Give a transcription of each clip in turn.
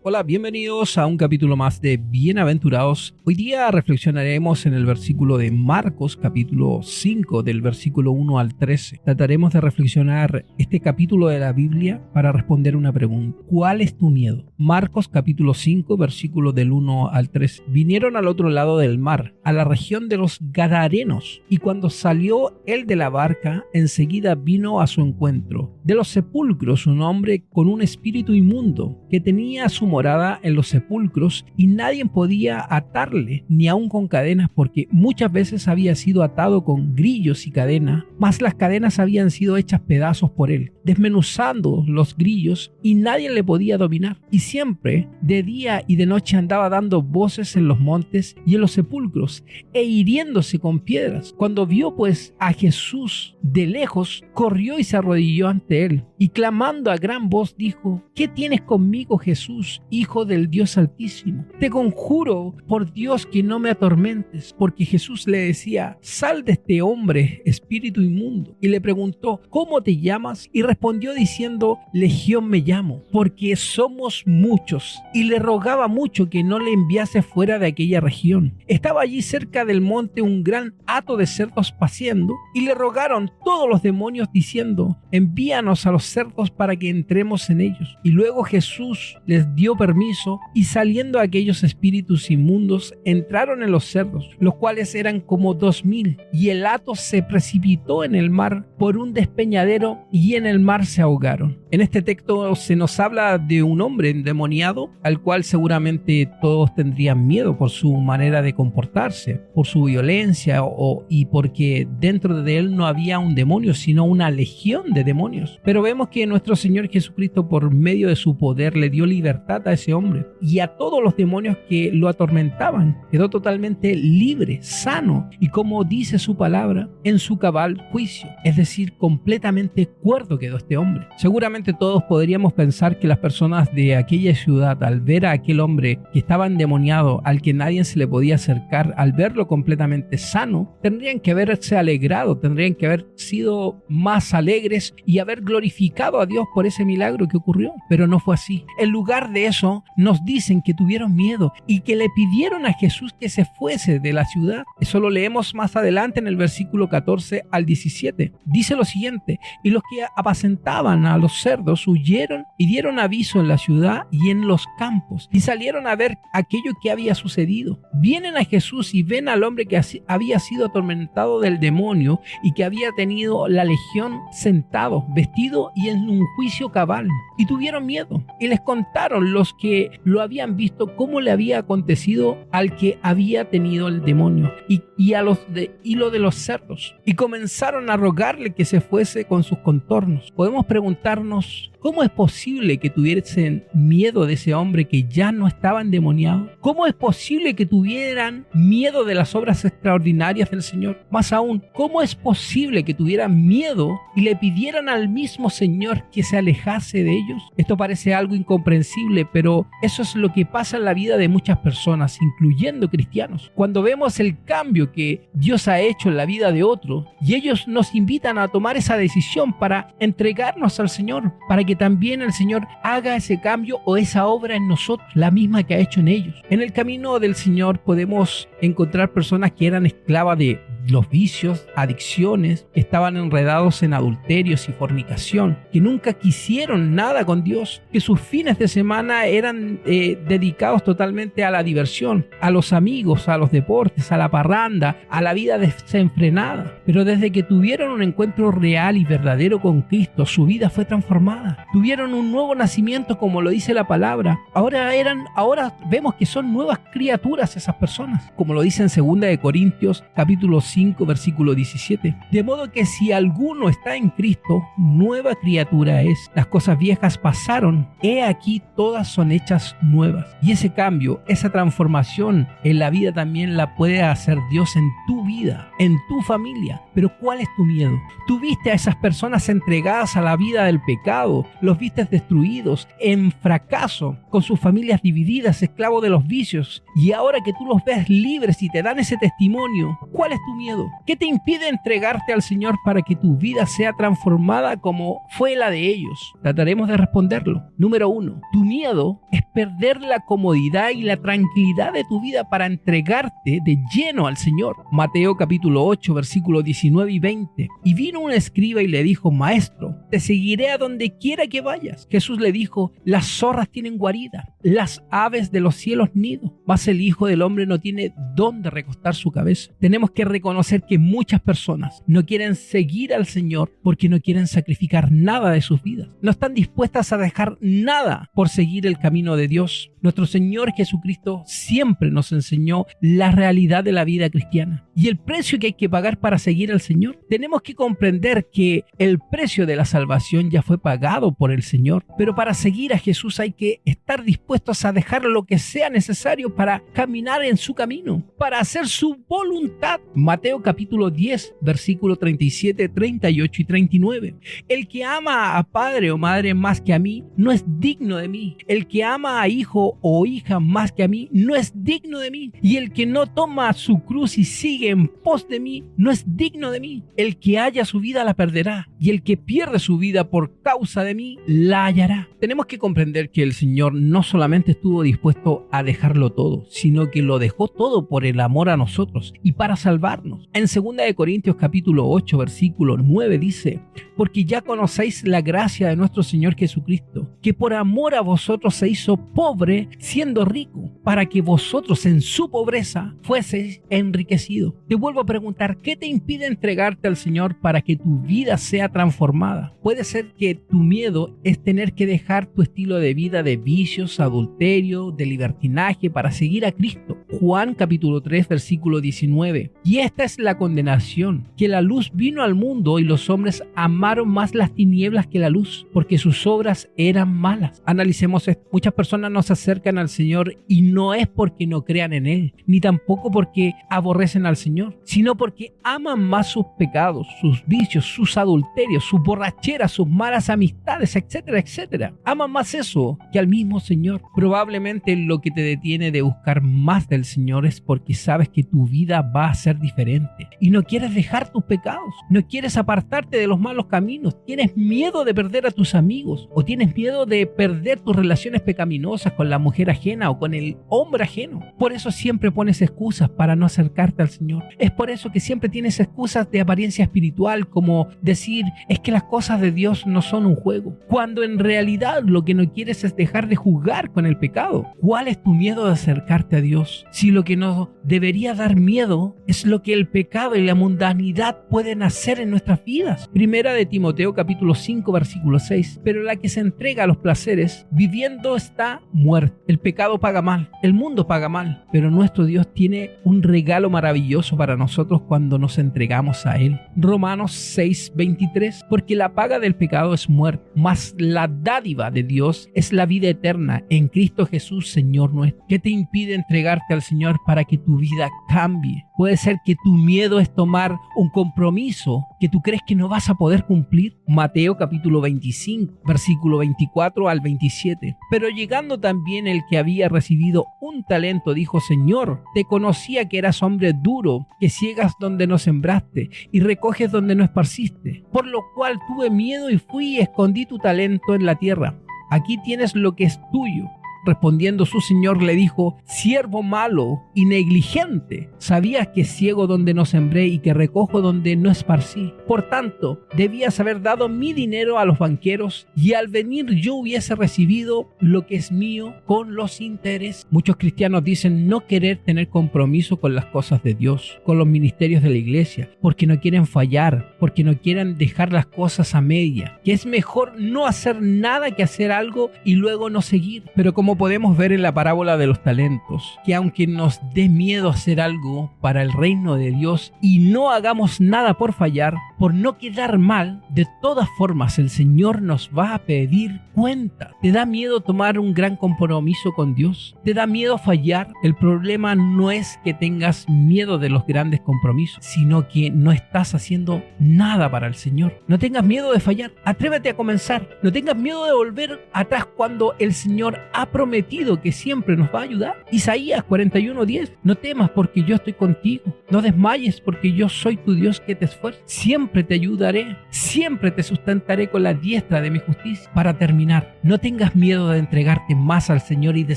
Hola, bienvenidos a un capítulo más de Bienaventurados. Hoy día reflexionaremos en el versículo de Marcos, capítulo 5, del versículo 1 al 13. Trataremos de reflexionar este capítulo de la Biblia para responder una pregunta. ¿Cuál es tu miedo? Marcos, capítulo 5, versículo del 1 al 13. Vinieron al otro lado del mar, a la región de los Gadarenos, y cuando salió él de la barca, enseguida vino a su encuentro de los sepulcros un hombre con un espíritu inmundo, que tenía su morada en los sepulcros, y nadie podía atarle, ni aun con cadenas, porque muchas veces había sido atado con grillos y cadenas, mas las cadenas habían sido hechas pedazos por él, desmenuzando los grillos, y nadie le podía dominar. Y siempre, de día y de noche, andaba dando voces en los montes y en los sepulcros, e hiriéndose con piedras. Cuando vio pues a Jesús de lejos, corrió y se arrodilló ante él, y clamando a gran voz dijo: ¿Qué tienes conmigo, Jesús, Hijo del Dios Altísimo? Te conjuro por Dios que no me atormentes. Porque Jesús le decía: sal de este hombre, espíritu inmundo. Y le preguntó: ¿cómo te llamas? Y respondió diciendo: Legión me llamo, porque somos muchos. Y le rogaba mucho que no le enviase fuera de aquella región. Estaba allí cerca del monte un gran hato de cerdos paciendo, y le rogaron todos los demonios diciendo: envíanos a los cerdos para que entremos en ellos. Y luego Jesús les dio permiso, y saliendo aquellos espíritus inmundos entraron en los cerdos, los cuales eran como 2000, y el hato se precipitó en el mar por un despeñadero, y en el mar se ahogaron. En este texto se nos habla de un hombre endemoniado, al cual seguramente todos tendrían miedo por su manera de comportarse, por su violencia y porque dentro de él no había un demonio, sino una legión de demonios. Pero vemos que nuestro Señor Jesucristo, por medio de su poder, le dio libertad a ese hombre, y a todos los demonios que lo atormentaban quedó totalmente libre, sano, y como dice su palabra, en su cabal juicio, es decir, completamente cuerdo quedó este hombre. Seguramente todos podríamos pensar que las personas de aquella ciudad, al ver a aquel hombre que estaba endemoniado, al que nadie se le podía acercar, al verlo completamente sano, tendrían que haberse alegrado, tendrían que haber sido más alegres y haber glorificado a Dios por ese milagro que ocurrió. Pero no fue así. En lugar de eso, nos dicen que tuvieron miedo y que le pidieron a Jesús que se fuese de la ciudad. Eso lo leemos más adelante en el versículo 14 al 17. Dice lo siguiente: y los que apacentaban a los cerdos huyeron y dieron aviso en la ciudad y en los campos, y salieron a ver aquello que había sucedido. Vienen a Jesús y ven al hombre que había sido atormentado del demonio y que había tenido la legión sentado, vestido y en un juicio cabal, y tuvieron miedo, y les contaron los que lo habían visto cómo le había acontecido al que había tenido el demonio y a los de hilo de los cerdos, y comenzaron a rogarle que se fuese con sus contornos. Podemos preguntarnos: ¿cómo es posible que tuviesen miedo de ese hombre que ya no estaba endemoniado? ¿Cómo es posible que tuvieran miedo de las obras extraordinarias del Señor? Más aún, ¿cómo es posible que tuvieran miedo y le pidieran al mismo Señor que se alejase de ellos? Esto parece algo incomprensible, pero eso es lo que pasa en la vida de muchas personas, incluyendo cristianos. Cuando vemos el cambio que Dios ha hecho en la vida de otros, y ellos nos invitan a tomar esa decisión para entregarnos al Señor, para que también el Señor haga ese cambio o esa obra en nosotros, la misma que ha hecho en ellos. En el camino del Señor podemos encontrar personas que eran esclavas de los vicios, adicciones, que estaban enredados en adulterios y fornicación, que nunca quisieron nada con Dios, que sus fines de semana eran dedicados totalmente a la diversión, a los amigos, a los deportes, a la parranda, a la vida desenfrenada. Pero desde que tuvieron un encuentro real y verdadero con Cristo, su vida fue transformada. Tuvieron un nuevo nacimiento, como lo dice la palabra. Ahora vemos que son nuevas criaturas esas personas, como lo dice en 2 Corintios capítulo 5, versículo 17. De modo que si alguno está en Cristo, nueva criatura es. Las cosas viejas pasaron, he aquí todas son hechas nuevas. Y ese cambio, esa transformación en la vida también la puede hacer Dios en tu vida, en tu familia. Pero ¿cuál es tu miedo? Tú viste a esas personas entregadas a la vida del pecado, los viste destruidos, en fracaso, con sus familias divididas, esclavos de los vicios, y ahora que tú los ves libres y te dan ese testimonio, ¿cuál es tu miedo? miedo? ¿Qué te impide entregarte al Señor para que tu vida sea transformada como fue la de ellos? Trataremos de responderlo. Número 1. Tu miedo es perder la comodidad y la tranquilidad de tu vida para entregarte de lleno al Señor. Mateo capítulo 8, versículos 19 y 20. Y vino un escriba y le dijo: Maestro, te seguiré a donde quiera que vayas. Jesús le dijo: las zorras tienen guarida, las aves de los cielos nido, mas el Hijo del Hombre no tiene dónde recostar su cabeza. Tenemos que reconocer que muchas personas no quieren seguir al Señor porque no quieren sacrificar nada de sus vidas. No están dispuestas a dejar nada por seguir el camino de Dios. Nuestro Señor Jesucristo siempre nos enseñó la realidad de la vida cristiana y el precio que hay que pagar para seguir al Señor. Tenemos que comprender que el precio de la salvación ya fue pagado por el Señor, pero para seguir a Jesús hay que estar dispuestos a dejar lo que sea necesario para caminar en su camino, para hacer su voluntad. Mateo capítulo 10, versículo 37, 38 y 39. El que ama a padre o madre más que a mí no es digno de mí. El que ama a hijo o hija más que a mí no es digno de mí. Y el que no toma su cruz y sigue en pos de mí no es digno de mí. El que halla su vida la perderá, y el que pierde su vida por causa de mí la hallará. Tenemos que comprender que el Señor no solamente estuvo dispuesto a dejarlo todo, sino que lo dejó todo por el amor a nosotros y para salvarnos. En 2 Corintios capítulo 8, versículo 9 dice: porque ya conocéis la gracia de nuestro Señor Jesucristo, que por amor a vosotros se hizo pobre siendo rico, para que vosotros en su pobreza fueseis enriquecidos. Te vuelvo a preguntar, ¿qué te impide entregarte al Señor para que tu vida sea transformada? Puede ser que tu miedo es tener que dejar tu estilo de vida de vicios, adulterio, de libertinaje para seguir a Cristo. Juan capítulo 3, versículo 19. Y esta es la condenación, que la luz vino al mundo y los hombres amaron más las tinieblas que la luz, porque sus obras eran malas. Analicemos esto. Muchas personas no se acercan al Señor y no es porque no crean en Él, ni tampoco porque aborrecen al Señor, sino porque aman más sus pecados, sus vicios, sus adulterios, sus borracheras, sus malas amistades, etcétera, etcétera. Aman más eso que al mismo Señor. Probablemente lo que te detiene de buscar más del Señor es porque sabes que tu vida va a ser diferente y no quieres dejar tus pecados, no quieres apartarte de los malos caminos, tienes miedo de perder a tus amigos o tienes miedo de perder tus relaciones pecaminosas con la mujer ajena o con el hombre ajeno. Por eso siempre pones excusas para no acercarte al Señor. Es por eso que siempre tienes excusas de apariencia espiritual, como decir: es que las cosas de Dios no son un juego, cuando en realidad lo que no quieres es dejar de jugar con el pecado. ¿Cuál es tu miedo de acercarte a Dios? Si lo que nos debería dar miedo es lo que el pecado y la mundanidad pueden hacer en nuestras vidas. Primera de Timoteo capítulo 5, versículo 6. Pero la que se entrega a los placeres viviendo está muerta. El pecado paga mal, el mundo paga mal, pero nuestro Dios tiene un regalo maravilloso para nosotros cuando nos entregamos a Él. Romanos 6, 23. Porque la paga del pecado es muerte, mas la dádiva de Dios es la vida eterna en Cristo Jesús, Señor nuestro. ¿Qué te impide entregarte al Señor para que tu vida cambie? Puede ser que tu miedo es tomar un compromiso que tú crees que no vas a poder cumplir. Mateo capítulo 25, versículo 24 al 27. Pero llegando también el que había recibido un talento, dijo: Señor, te conocía que eras hombre duro, que ciegas donde no sembraste y recoges donde no esparciste. Por lo cual tuve miedo y fui y escondí tu talento en la tierra. Aquí tienes lo que es tuyo. Respondiendo su señor le dijo: siervo malo y negligente, sabías que ciego donde no sembré y que recojo donde no esparcí. Por tanto, debías haber dado mi dinero a los banqueros y al venir yo hubiese recibido lo que es mío con los intereses. Muchos cristianos dicen no querer tener compromiso con las cosas de Dios, con los ministerios de la iglesia, porque no quieren fallar, porque no quieren dejar las cosas a media, que es mejor no hacer nada que hacer algo y luego no seguir. Pero como podemos ver en la parábola de los talentos, que aunque nos dé miedo hacer algo para el reino de Dios y no hagamos nada por fallar, por no quedar mal, de todas formas el Señor nos va a pedir cuenta. ¿Te da miedo tomar un gran compromiso con Dios? ¿Te da miedo fallar? El problema no es que tengas miedo de los grandes compromisos, sino que no estás haciendo nada para el Señor. No tengas miedo de fallar, atrévete a comenzar. No tengas miedo de volver atrás cuando el Señor ha prometido prometido que siempre nos va a ayudar. Isaías 41:10, no temas porque yo estoy contigo, no desmayes porque yo soy tu Dios que te esfuerza. Siempre te ayudaré, siempre te sustentaré con la diestra de mi justicia. Para terminar, no tengas miedo de entregarte más al Señor y de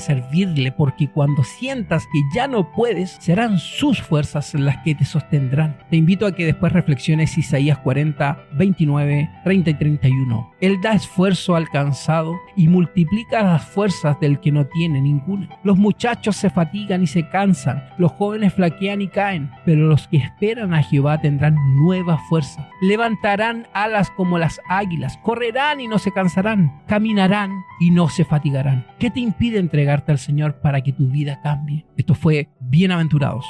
servirle, porque cuando sientas que ya no puedes, serán sus fuerzas las que te sostendrán. Te invito a que después reflexiones Isaías 40, 29, 30 y 31. Él da esfuerzo al cansado y multiplica las fuerzas del que no tiene ninguna. Los muchachos se fatigan y se cansan, los jóvenes flaquean y caen, pero los que esperan a Jehová tendrán nuevas fuerzas. Levantarán alas como las águilas, correrán y no se cansarán, caminarán y no se fatigarán. ¿Qué te impide entregarte al Señor para que tu vida cambie? Esto fue Bienaventurados.